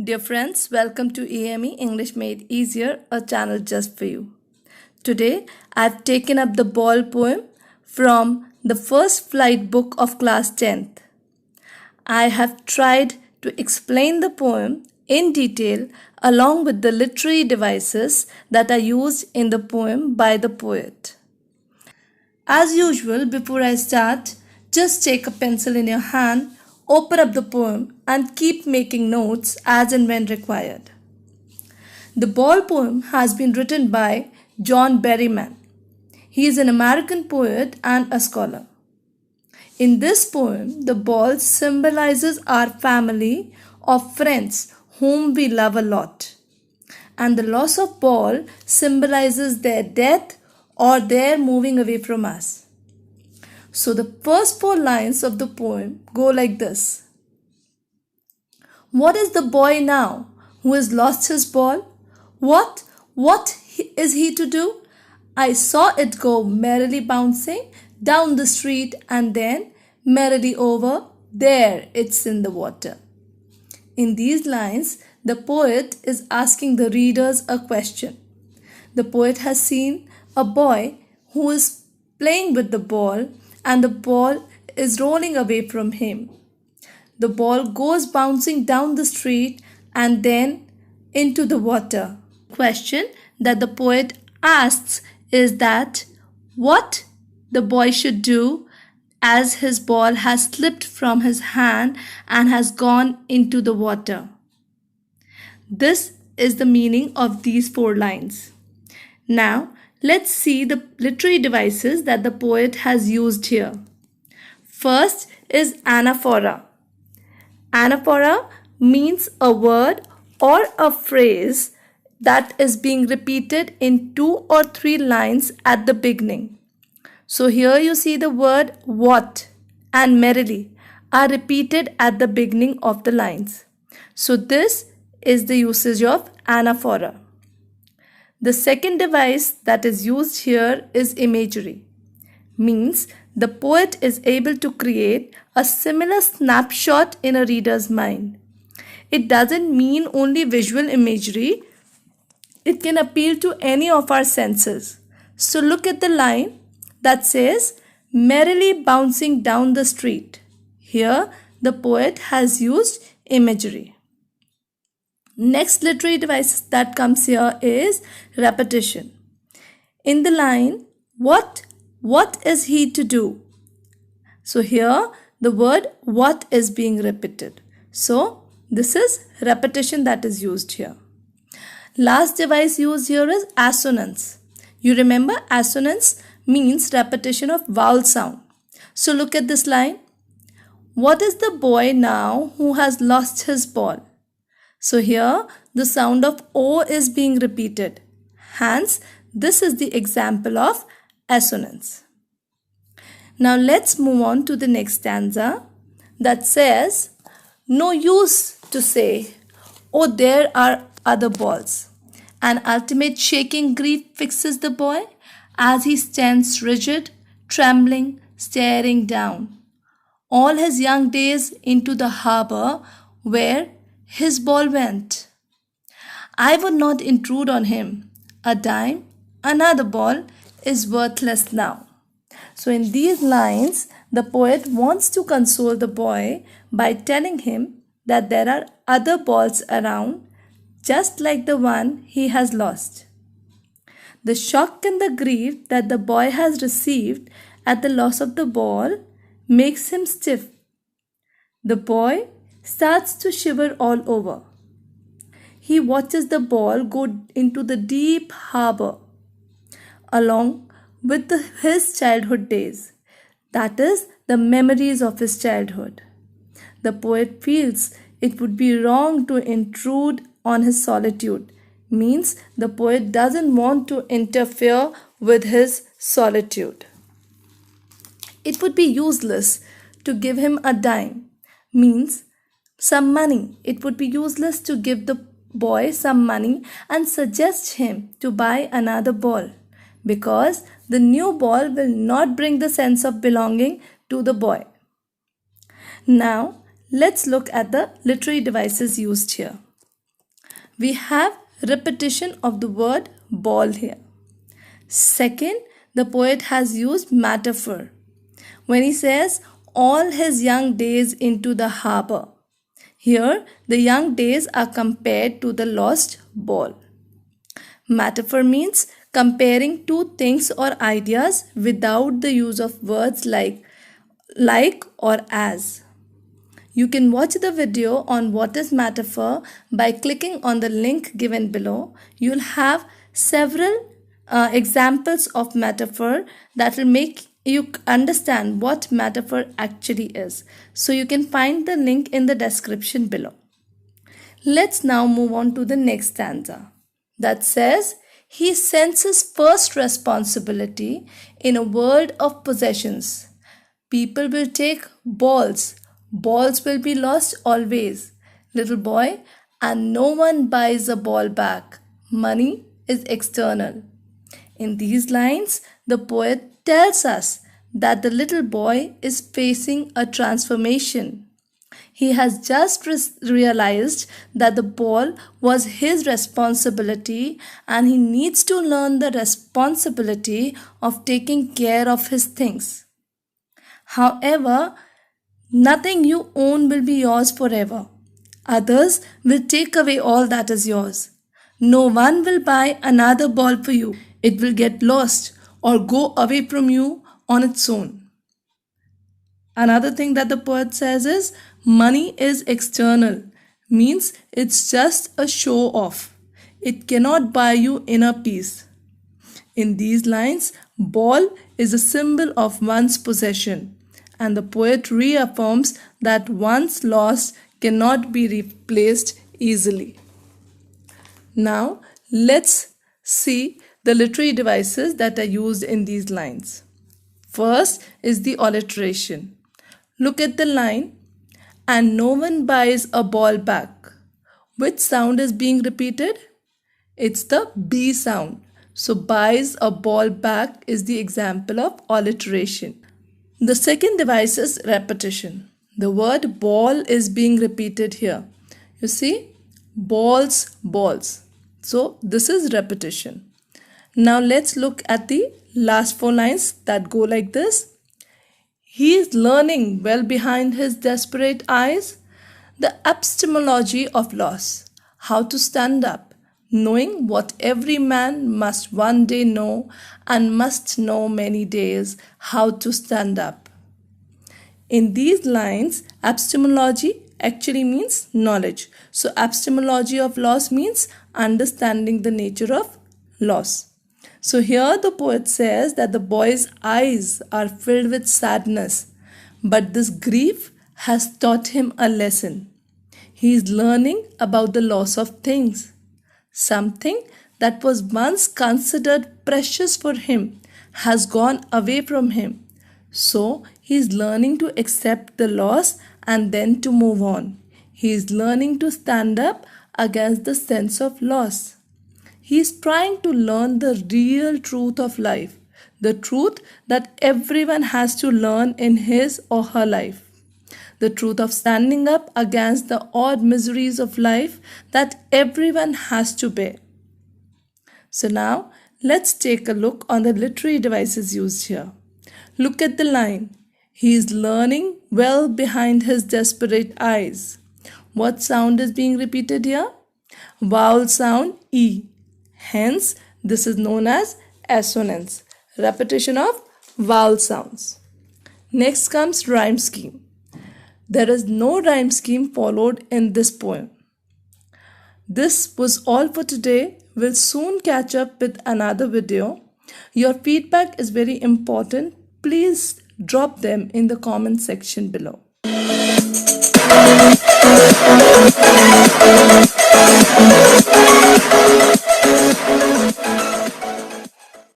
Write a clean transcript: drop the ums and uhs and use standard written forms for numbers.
Dear friends, welcome to EME English Made Easier, a channel just for you. Today, I've taken up the ball poem from the first flight book of class 10th. I have tried to explain the poem in detail along with the literary devices that are used in the poem by the poet. As usual, before I start, just take a pencil in your hand, open up the poem, and keep making notes as and when required. The ball poem has been written by John Berryman. He is an American poet and a scholar. In this poem, the ball symbolizes our family of friends whom we love a lot. And the loss of ball symbolizes their death or their moving away from us. So the first four lines of the poem go like this. What is the boy now who has lost his ball? What is he to do? I saw it go merrily bouncing down the street and then merrily over. There it's in the water. In these lines, the poet is asking the readers a question. The poet has seen a boy who is playing with the ball and the ball is rolling away from him. The ball goes bouncing down the street and then into the water. The question that the poet asks is that what the boy should do as his ball has slipped from his hand and has gone into the water. This is the meaning of these four lines. Now, let's see the literary devices that the poet has used here. First is anaphora. Anaphora means a word or a phrase that is being repeated in 2 or 3 lines at the beginning. So here you see the word what and merrily are repeated at the beginning of the lines. So this is the usage of anaphora. The second device that is used here is imagery. Means the poet is able to create a similar snapshot in a reader's mind. It doesn't mean only visual imagery. It can appeal to any of our senses. So look at the line that says, merrily bouncing down the street. Here, the poet has used imagery. Next literary device that comes here is repetition. In the line, what is he to do? So here, the word what is being repeated. So, this is repetition that is used here. Last device used here is assonance. You remember assonance means repetition of vowel sound. So look at this line. What is the boy now who has lost his ball? So here the sound of O is being repeated. Hence, this is the example of assonance. Now let's move on to the next stanza that says, no use to say, oh, there are other balls. An ultimate shaking grief fixes the boy as he stands rigid, trembling, staring down. All his young days into the harbor where his ball went. I would not intrude on him. A dime, another ball is worthless now. So in these lines, the poet wants to console the boy by telling him that there are other balls around, just like the one he has lost. The shock and the grief that the boy has received at the loss of the ball makes him stiff. The boy starts to shiver all over. He watches the ball go into the deep harbor along with his childhood days. That is, the memories of his childhood. The poet feels it would be wrong to intrude on his solitude. Means the poet doesn't want to interfere with his solitude. It would be useless to give him a dime. Means some money. It would be useless to give the boy some money and suggest him to buy another ball, because the new ball will not bring the sense of belonging to the boy. Now, let's look at the literary devices used here. we have repetition of the word ball here. Second, the poet has used metaphor when he says all his young days into the harbor. Here, the young days are compared to the lost ball. Metaphor means comparing two things or ideas without the use of words like or as. You can watch the video on what is metaphor by clicking on the link given below. You'll have several examples of metaphor that will make you understand what metaphor actually is. So you can find the link in the description below. Let's now move on to the next stanza that says, he senses first responsibility in a world of possessions. People will take balls. Balls will be lost always, little boy, and no one buys a ball back. Money is external. In these lines, the poet tells us that the little boy is facing a transformation. He has just realized that the ball was his responsibility and he needs to learn the responsibility of taking care of his things. However, nothing you own will be yours forever. Others will take away all that is yours. No one will buy another ball for you. It will get lost or go away from you on its own. Another thing that the poet says is, money is external, means it's just a show off. It cannot buy you inner peace. In these lines, ball is a symbol of one's possession, and the poet reaffirms that once lost cannot be replaced easily. Now, let's see the literary devices that are used in these lines. First is the alliteration. Look at the line, and no one buys a ball back. Which sound is being repeated? It's the B sound. So buys a ball back is the example of alliteration. The second device is repetition. The word ball is being repeated here. You see, balls, balls. So this is repetition. Now let's look at the last four lines that go like this. He is learning well behind his desperate eyes the epistemology of loss, how to stand up, knowing what every man must one day know and must know many days, how to stand up. In these lines, epistemology actually means knowledge. So epistemology of loss means understanding the nature of loss. So here the poet says that the boy's eyes are filled with sadness, but this grief has taught him a lesson. He is learning about the loss of things. Something that was once considered precious for him has gone away from him. So he is learning to accept the loss and then to move on. He is learning to stand up against the sense of loss. He is trying to learn the real truth of life, the truth that everyone has to learn in his or her life, the truth of standing up against the odd miseries of life that everyone has to bear. So now let's take a look on the literary devices used here. Look at the line. He is learning well behind his desperate eyes. What sound is being repeated here? Vowel sound E. Hence, this is known as assonance, repetition of vowel sounds. Next comes rhyme scheme. There is no rhyme scheme followed in this poem. This was all for today. We'll soon catch up with another video. Your feedback is very important. Please drop them in the comment section below.